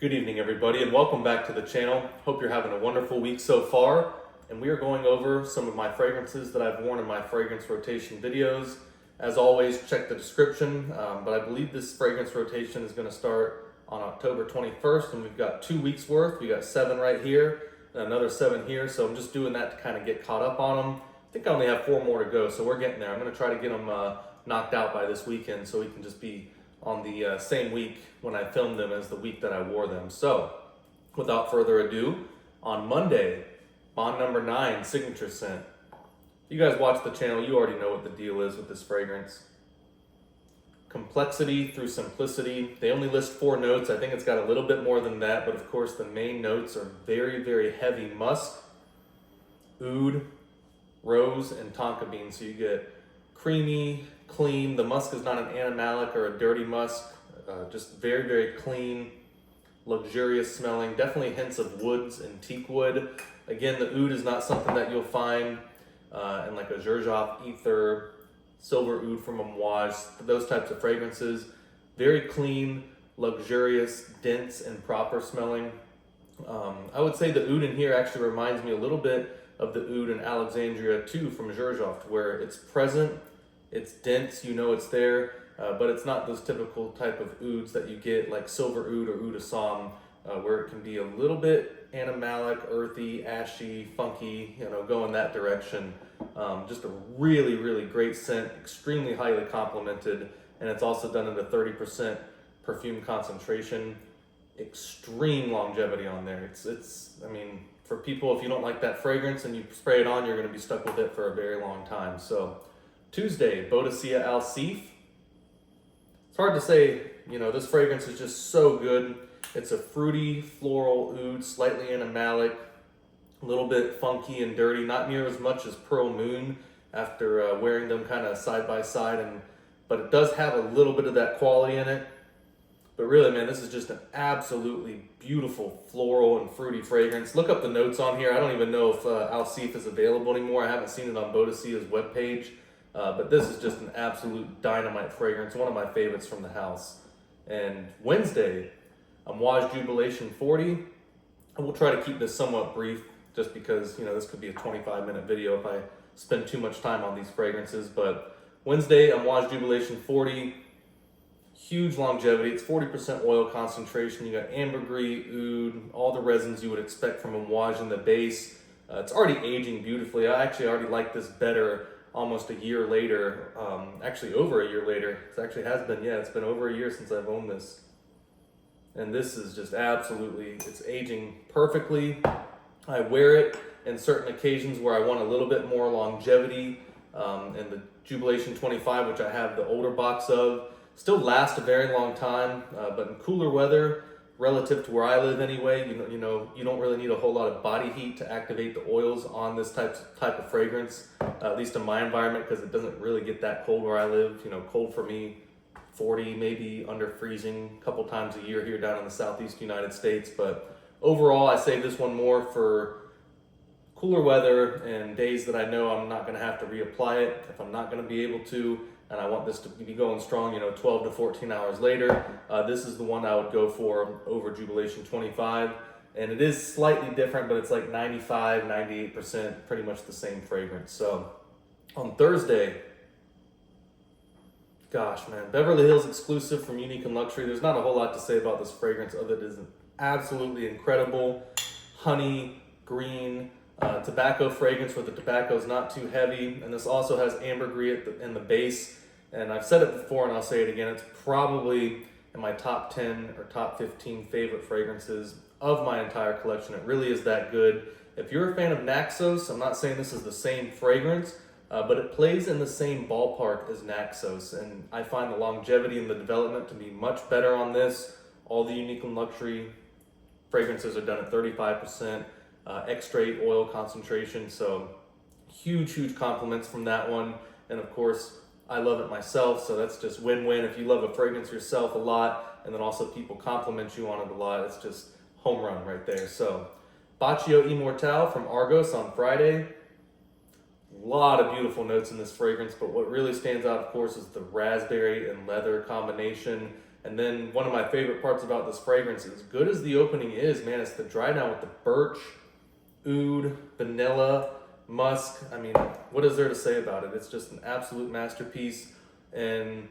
Good evening, everybody, and welcome back to the channel. Hope you're having a wonderful week so far. And we are going over some of my fragrances that I've worn in my fragrance rotation videos. As always, check the description, but I believe this fragrance rotation is going to start on October 21st, and we've got 2 weeks worth. We got 7 right here, and another 7 here, so I'm just doing that to kind of get caught up on them. I think I only have 4 more to go, so we're getting there. I'm going to try to get them knocked out by this weekend so we can just be on the same week when I filmed them as the week that I wore them. So, without further ado, on Monday, Bond number 9, Signature Scent. If you guys watch the channel, you already know what the deal is with this fragrance. Complexity through simplicity. They only list 4 notes. I think it's got a little bit more than that, but of course the main notes are very, very heavy musk, oud, rose, and tonka bean. So you get creamy, clean. The musk is not an animalic or a dirty musk. Just very, very clean, luxurious smelling. Definitely hints of woods and teak wood. Again, the oud is not something that you'll find in like a Xerjoff ether, silver oud from Amouage, those types of fragrances. Very clean, luxurious, dense, and proper smelling. I would say the oud in here actually reminds me a little bit of the oud in Alexandria too from Xerjoff, where it's present, it's dense, you know it's there, but it's not those typical type of ouds that you get like silver oud or oud assam, where it can be a little bit animalic, earthy, ashy, funky, you know, go in that direction. Just a really, really great scent, extremely highly complimented, and it's also done at a 30% perfume concentration. Extreme longevity on there. I mean, for people, if you don't like that fragrance and you spray it on, you're going to be stuck with it for a very long time. So, Tuesday, Boadicea Alseif. It's hard to say, you know, this fragrance is just so good. It's a fruity, floral oud, slightly animalic, a little bit funky and dirty, not near as much as Pearl Moon after wearing them kind of side by side, but it does have a little bit of that quality in it. But really, man, this is just an absolutely beautiful floral and fruity fragrance. Look up the notes on here. I don't even know if Alseif is available anymore. I haven't seen it on Boadicea's webpage. But this is just an absolute dynamite fragrance, one of my favorites from the house. And Wednesday, Amouage Jubilation 40. I will try to keep this somewhat brief just because, you know, this could be a 25-minute video if I spend too much time on these fragrances. But Wednesday, Amouage Jubilation 40. Huge longevity. It's 40% oil concentration. You got ambergris, oud, all the resins you would expect from Amouage in the base. It's already aging beautifully. I actually already like this better almost a year later, actually over a year later. It actually has been, yeah, it's been over a year since I've owned this. And this is just absolutely, it's aging perfectly. I wear it in certain occasions where I want a little bit more longevity. And the Jubilation 25, which I have the older box of, still lasts a very long time, but in cooler weather, relative to where I live anyway, you know, you don't really need a whole lot of body heat to activate the oils on this type of fragrance, at least in my environment, because it doesn't really get that cold where I live. You know, cold for me, 40, maybe under freezing a couple times a year here down in the southeast United States. But overall, I save this one more for cooler weather and days that I know I'm not going to have to reapply it if I'm not going to be able to, and I want this to be going strong, you know, 12 to 14 hours later. This is the one I would go for over Jubilation 25. And it is slightly different, but it's like 95, 98%, pretty much the same fragrance. So on Thursday, gosh, man, Beverly Hills exclusive from Unique and Luxury. There's not a whole lot to say about this fragrance other than it's absolutely incredible. Honey, green, tobacco fragrance where the tobacco is not too heavy. And this also has ambergris in the base. And I've said it before and I'll say it again. It's probably in my top 10 or top 15 favorite fragrances of my entire collection. It really is that good. If you're a fan of Naxos, I'm not saying this is the same fragrance, but it plays in the same ballpark as Naxos. And I find the longevity and the development to be much better on this. All the Unique and Luxury fragrances are done at 35% extrait oil concentration. So huge, huge compliments from that one. And of course, I love it myself, so that's just win-win. If you love a fragrance yourself a lot, and then also people compliment you on it a lot, it's just home run right there. So, Baccio Immortale from Argos on Friday. A lot of beautiful notes in this fragrance, but what really stands out, of course, is the raspberry and leather combination. And then one of my favorite parts about this fragrance, as good as the opening is, man, it's the dry down with the birch, oud, vanilla, musk. I mean, what is there to say about it? It's just an absolute masterpiece. And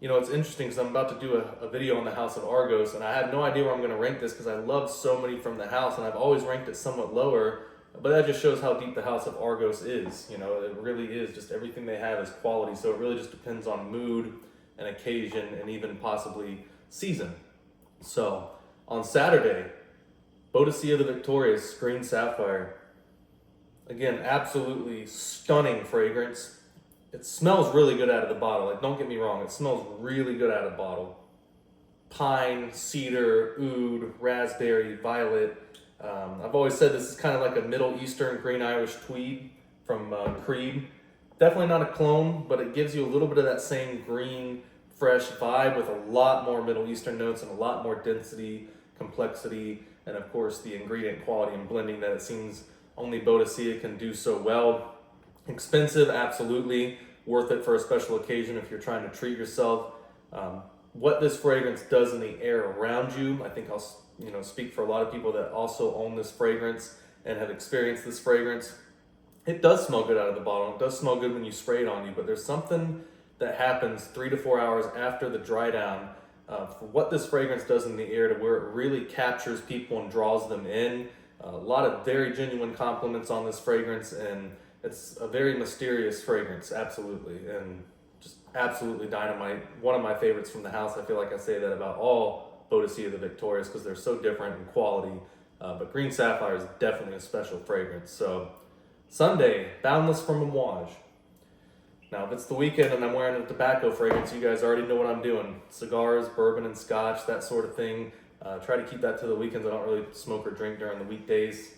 you know, it's interesting because I'm about to do a video on the House of Argos, and I have no idea where I'm going to rank this because I love so many from the house, and I've always ranked it somewhat lower, but that just shows how deep the House of Argos is. You know, it really is just everything they have is quality, so it really just depends on mood and occasion and even possibly season. So, on Saturday, Boadicea the Victorious Green Sapphire. Again, absolutely stunning fragrance. It smells really good out of the bottle. Like, don't get me wrong, it smells really good out of the bottle. Pine, cedar, oud, raspberry, violet. I've always said this is kind of like a Middle Eastern green Irish tweed from Creed. Definitely not a clone, but it gives you a little bit of that same green, fresh vibe with a lot more Middle Eastern notes and a lot more density, complexity, and of course the ingredient quality and blending that it seems only Boadicea can do so well. Expensive, absolutely. Worth it for a special occasion if you're trying to treat yourself. What this fragrance does in the air around you, I think I'll speak for a lot of people that also own this fragrance and have experienced this fragrance. It does smell good out of the bottle. It does smell good when you spray it on you, but there's something that happens 3 to 4 hours after the dry down for what this fragrance does in the air to where it really captures people and draws them in. A lot of very genuine compliments on this fragrance, and it's a very mysterious fragrance, absolutely, and just absolutely dynamite. One of my favorites from the house. I feel like I say that about all Boadicea the Victorious because they're so different in quality, but Green Sapphire is definitely a special fragrance. So Sunday, Boundless from Amouage. Now, if it's the weekend and I'm wearing a tobacco fragrance, you guys already know what I'm doing. Cigars, bourbon and scotch, that sort of thing. Try to keep that to the weekends. I don't really smoke or drink during the weekdays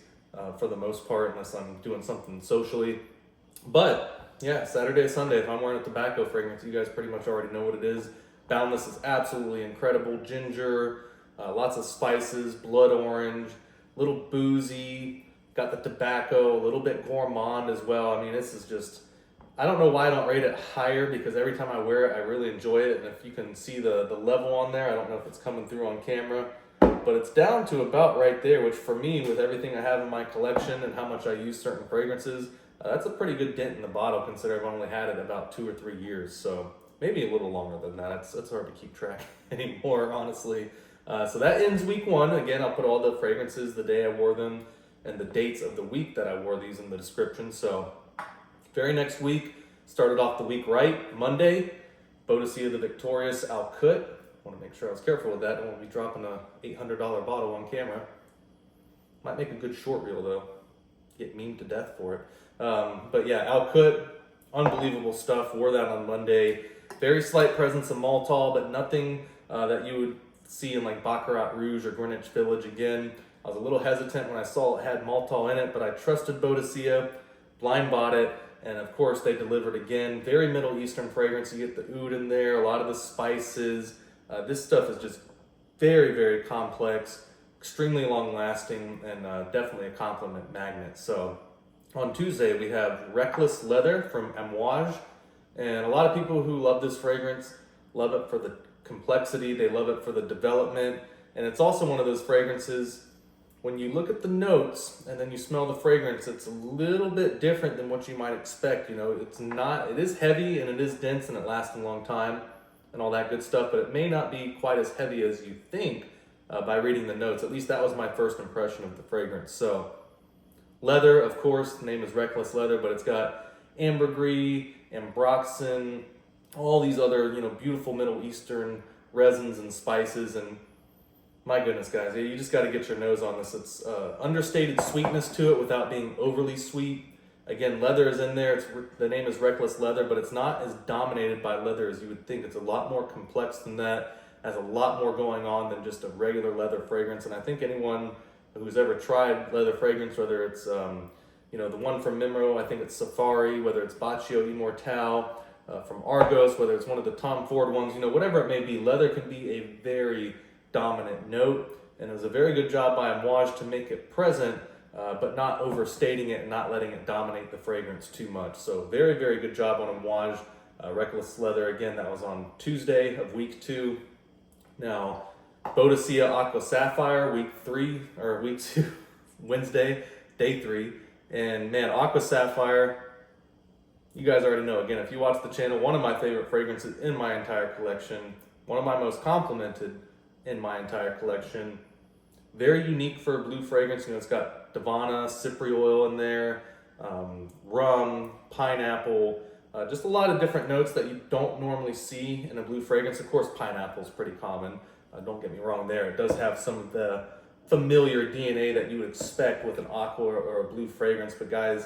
for the most part, unless I'm doing something socially. But yeah, Saturday, Sunday, if I'm wearing a tobacco fragrance, you guys pretty much already know what it is. Boundless is absolutely incredible. Ginger, lots of spices, blood orange, little boozy, got the tobacco, a little bit gourmand as well. I mean, this is just, I don't know why I don't rate it higher because every time I wear it, I really enjoy it. And if you can see the level on there, I don't know if it's coming through on camera, but it's down to about right there, which for me, with everything I have in my collection and how much I use certain fragrances, that's a pretty good dent in the bottle considering I've only had it about 2 or 3 years. So maybe a little longer than that. It's hard to keep track anymore, honestly. So that ends week 1. Again, I'll put all the fragrances, the day I wore them, and the dates of the week that I wore these in the description. So very next week, started off the week right. Monday, Boadicea the Victorious Alkout. Want to make sure I was careful with that. Don't want to be dropping a $800 bottle on camera. Might make a good short reel though. Get memed to death for it. But yeah, Alkout, unbelievable stuff. Wore that on Monday. Very slight presence of Immortale, but nothing that you would see in like Baccarat Rouge or Greenwich Village. Again, I was a little hesitant when I saw it had Immortale in it, but I trusted Boadicea, blind bought it, and of course they delivered again. Very Middle Eastern fragrance. You get the oud in there, a lot of the spices. This stuff is just very, very complex, extremely long lasting, and definitely a compliment magnet. So on Tuesday, we have Reckless Leather from Amouage. And a lot of people who love this fragrance love it for the complexity. They love it for the development. And it's also one of those fragrances, when you look at the notes and then you smell the fragrance, it's a little bit different than what you might expect. You know, it is heavy and it is dense and it lasts a long time and all that good stuff, but it may not be quite as heavy as you think by reading the notes. At least that was my first impression of the fragrance. So leather, of course, the name is Reckless Leather, but it's got ambergris, ambroxan, all these other, beautiful Middle Eastern resins and spices. And my goodness, guys, you just got to get your nose on this. It's understated sweetness to it without being overly sweet. Again, leather is in there. The name is Reckless Leather, but it's not as dominated by leather as you would think. It's a lot more complex than that. Has a lot more going on than just a regular leather fragrance. And I think anyone who's ever tried leather fragrance, whether it's the one from Mimro, I think it's Safari, whether it's Baccio, Immortale, from Argos, whether it's one of the Tom Ford ones, whatever it may be, leather can be a very dominant note. And it was a very good job by Amouage to make it present, but not overstating it and not letting it dominate the fragrance too much. So very, very good job on Amouage. Reckless Leather, again, that was on Tuesday of week 2. Now, Boadicea Aqua Sapphire, week 2, Wednesday, day 3. And man, Aqua Sapphire, you guys already know. Again, if you watch the channel, one of my favorite fragrances in my entire collection, one of my most complimented in my entire collection. Very unique for a blue fragrance. You know, it's got Divana, cypre oil in there, rum, pineapple, just a lot of different notes that you don't normally see in a blue fragrance. Of course, pineapple is pretty common. Don't get me wrong there. It does have some of the familiar DNA that you would expect with an aqua or a blue fragrance. But guys,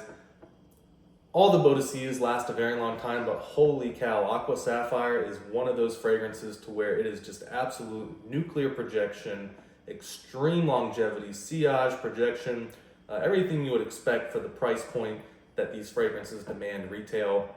all the Boadiceas last a very long time, but holy cow, Aqua Sapphire is one of those fragrances to where it is just absolute nuclear projection, extreme longevity, sillage, projection, everything you would expect for the price point that these fragrances demand retail.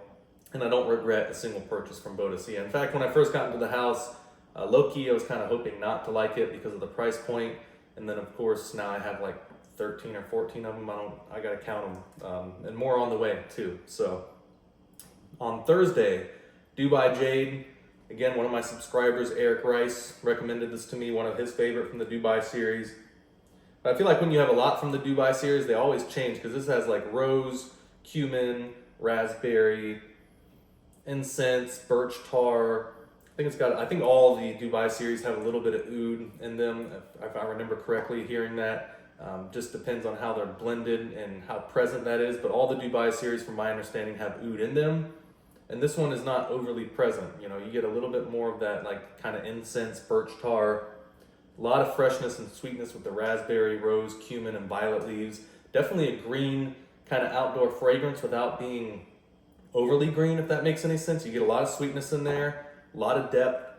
And I don't regret a single purchase from Boadicea. In fact, when I first got into the house, low-key I was kind of hoping not to like it because of the price point. And then of course now I have like 13 or 14 of them. I gotta count them, and more on the way too. So on Thursday, Dubai Jade. Again, one of my subscribers, Eric Rice, recommended this to me, one of his favorite from the Dubai series. But I feel like when you have a lot from the Dubai series, they always change because this has like rose, cumin, raspberry, incense, birch tar. I think all the Dubai series have a little bit of oud in them, if I remember correctly hearing that. Just depends on how they're blended and how present that is. But all the Dubai series, from my understanding, have oud in them. And this one is not overly present. You know, you get a little bit more of that like kind of incense, birch tar, a lot of freshness and sweetness with the raspberry, rose, cumin, and violet leaves. Definitely a green kind of outdoor fragrance without being overly green, if that makes any sense. You get a lot of sweetness in there, a lot of depth.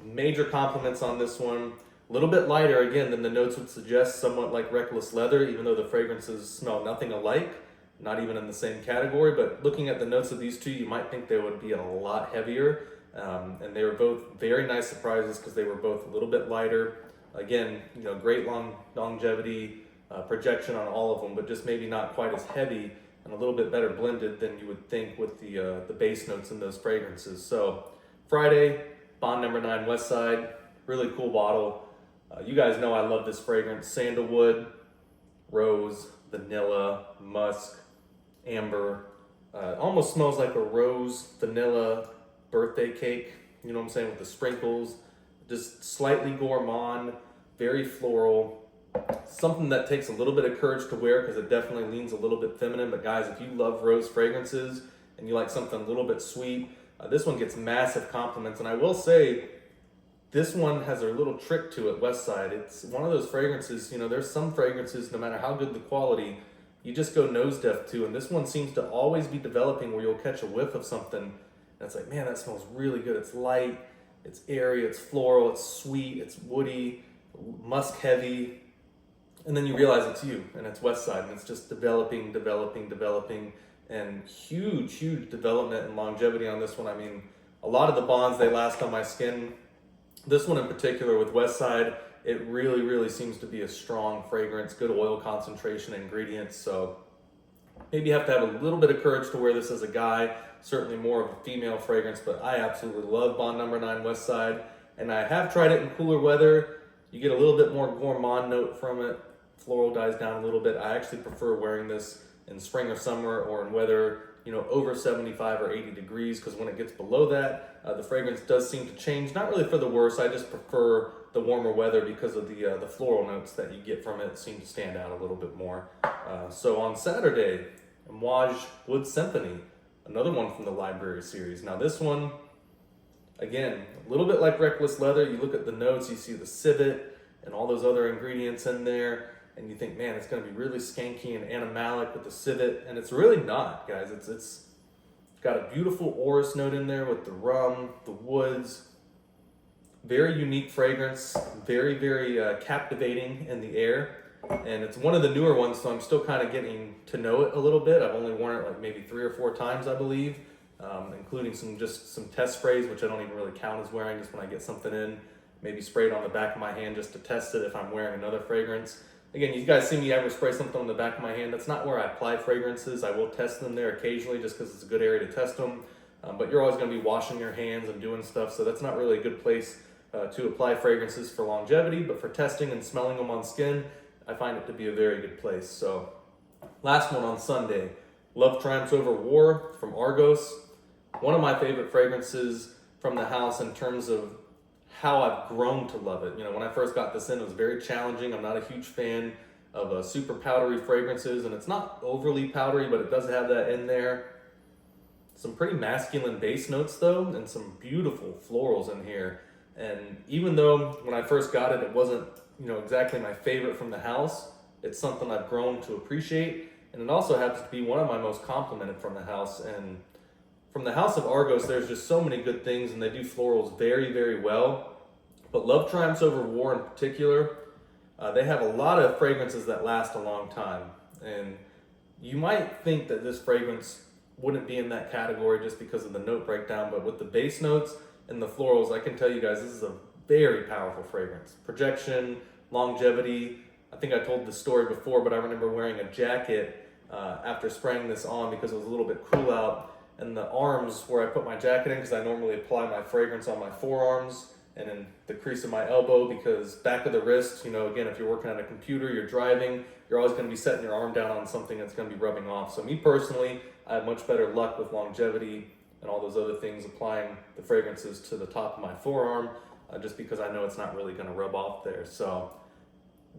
Major compliments on this one. A little bit lighter, again, than the notes would suggest, somewhat like Reckless Leather, even though the fragrances smell nothing alike. Not even in the same category, but looking at the notes of these two, you might think they would be a lot heavier. And they were both very nice surprises because they were both a little bit lighter. Again, you know, great longevity, projection on all of them, but just maybe not quite as heavy and a little bit better blended than you would think with the base notes in those fragrances. So Friday, Bond number 9 Westside, really cool bottle. You guys know I love this fragrance. Sandalwood, rose, vanilla, musk, amber. Almost smells like a rose vanilla birthday cake, you know what I'm saying, with the sprinkles. Just slightly gourmand, very floral. Something that takes a little bit of courage to wear because it definitely leans a little bit feminine. But guys, if you love rose fragrances and you like something a little bit sweet, this one gets massive compliments. And I will say, this one has a little trick to it, Westside. It's one of those fragrances, you know, there's some fragrances, no matter how good the quality, you just go nose deaf to. And this one seems to always be developing where you'll catch a whiff of something and it's like, man, that smells really good. It's light, it's airy, it's floral, it's sweet, it's woody, musk heavy. And then you realize it's you and it's Westside, and it's just developing, and huge development and longevity on this one. I mean, a lot of the bonds, they last on my skin. This one in particular with Westside, it really seems to be a strong fragrance, good oil concentration, ingredients. So maybe you have to have a little bit of courage to wear this as a guy, certainly more of a female fragrance, but I absolutely love Bond number 9 Westside. And I have tried it in cooler weather. You get a little bit more gourmand note from it. Floral dies down a little bit. I actually prefer wearing this in spring or summer or in weather, you know, over 75 or 80 degrees, because when it gets below that, the fragrance does seem to change. Not really for the worse. I just prefer the warmer weather because of the floral notes that you get from it seem to stand out a little bit more. So on Saturday, Amouage Woods Symphony, another one from the Library series. Now this one, again, a little bit like Reckless Leather. You look at the notes, you see the civet and all those other ingredients in there, and you think, man, it's going to be really skanky and animalic with the civet, and it's really not, guys. It's got a beautiful orris note in there with the rum, the woods. Very unique fragrance, very captivating in the air, and it's one of the newer ones, so I'm still kind of getting to know it a little bit. I've only worn it like maybe 3 or 4 times, I believe, including some test sprays, which I don't even really count as wearing, just when I get something in, maybe sprayed on the back of my hand just to test it if I'm wearing another fragrance. Again, you guys see me ever spray something on the back of my hand. That's not where I apply fragrances. I will test them there occasionally just because it's a good area to test them. But you're always going to be washing your hands and doing stuff, so that's not really a good place to apply fragrances for longevity, but for testing and smelling them on skin, I find it to be a very good place. So last one on Sunday, Love Triumphs Over War from Argos. One of my favorite fragrances from the house in terms of how I've grown to love it. You know, when I first got this in, it was very challenging. I'm not a huge fan of super powdery fragrances, and it's not overly powdery, but it does have that in there. Some pretty masculine base notes though, and some beautiful florals in here. And even though when I first got it, it wasn't, you know, exactly my favorite from the house, it's something I've grown to appreciate. And it also happens to be one of my most complimented from the house. And from the house of Argos, there's just so many good things, and they do florals very, very well. But Love Triumphs Over War in particular, they have a lot of fragrances that last a long time. And you might think that this fragrance wouldn't be in that category just because of the note breakdown, but with the base notes and the florals, I can tell you guys this is a very powerful fragrance. Projection, longevity. I think I told this story before, but I remember wearing a jacket after spraying this on because it was a little bit cool out, and the arms where I put my jacket in, because I normally apply my fragrance on my forearms and in the crease of my elbow, because back of the wrist, you know, again, if you're working on a computer, you're driving, you're always going to be setting your arm down on something that's going to be rubbing off. So me personally, I have much better luck with longevity and all those other things, applying the fragrances to the top of my forearm, just because I know it's not really going to rub off there. So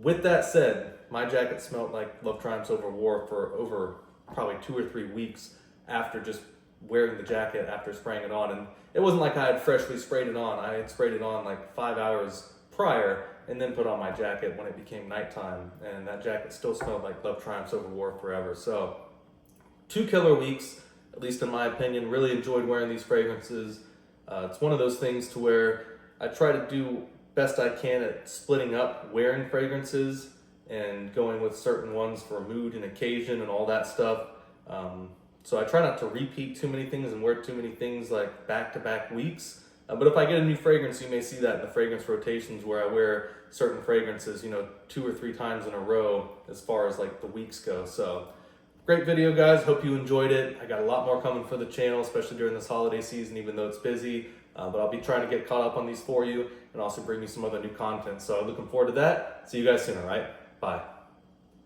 with that said, my jacket smelled like Love Triumphs Over War for over probably 2 or 3 weeks after just wearing the jacket after spraying it on. And it wasn't like I had freshly sprayed it on. I had sprayed it on like 5 hours prior and then put on my jacket when it became nighttime. And that jacket still smelled like Love Triumphs Over War forever. So 2 killer weeks, at least in my opinion. Really enjoyed wearing these fragrances. It's one of those things to where I try to do best I can at splitting up wearing fragrances and going with certain ones for mood and occasion and all that stuff. So I try not to repeat too many things and wear too many things like back-to-back weeks. But if I get a new fragrance, you may see that in the fragrance rotations where I wear certain fragrances, you know, 2 or 3 times in a row as far as like the weeks go. So great video, guys. Hope you enjoyed it. I got a lot more coming for the channel, especially during this holiday season, even though it's busy. But I'll be trying to get caught up on these for you and also bring you some other new content. So looking forward to that. See you guys soon, all right? Bye.